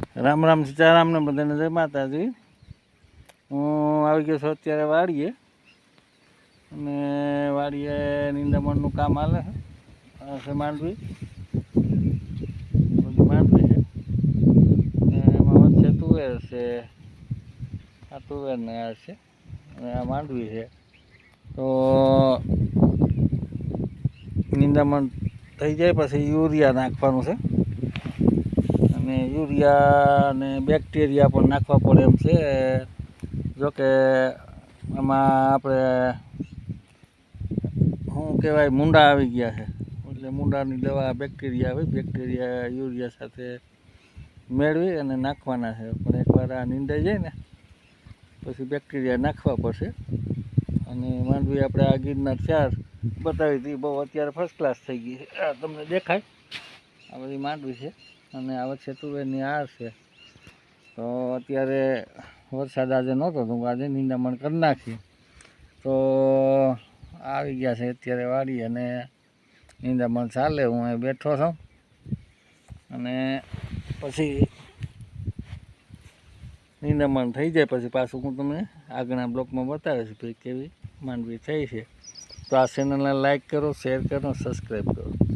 રામ રામ સીતારામ ને બધાને જય માતાજી। હું આવી ગયો છું અત્યારે વાડીએ, અને વાડીએ નિંદામણનું કામ હાલે છે। માંડવી માંડવી છે, એમાં વચ્ચે તુવેર છે, આ તુવેર ને આ છે, અને આ માંડવી છે। તો નિંદામણ થઈ જાય પછી યુરિયા નાખવાનું છે, અને યુરિયા ને બેક્ટેરિયા પણ નાખવા પડે એમ છે। જોકે આમાં આપણે શું કહેવાય, મૂંડા આવી ગયા છે, એટલે મૂંડાની દવા બેક્ટેરિયા આવે, બેક્ટેરિયા યુરિયા સાથે મેળવી અને નાખવાના છે। પણ એકવાર આ નીંદાઈ જાય ને પછી બેક્ટેરિયા નાખવા પડશે। અને માંડવી આપણે આ ગિરનાર 4 બતાવી હતી, બહુ અત્યારે ફર્સ્ટ ક્લાસ થઈ ગઈ છે। આ તમને દેખાય, આ બધી માંડવી છે, અને આ વચ્ચે તુવેરની આર છે। તો અત્યારે વરસાદ આજે નહોતો, તો આજે નિંદામણ કરી નાખી। તો આવી ગયા છે અત્યારે વાડી, અને નિંદામણ ચાલે, હું અહીં બેઠો છું। અને પછી નિંદામણ થઈ જાય પછી પાછું હું તમને આગળના બ્લોકમાં બતાવીશ ભાઈ કેવી માંડવી થઈ છે। તો આ ચેનલને લાઈક કરો, શેર કરો, સબસ્ક્રાઈબ કરો।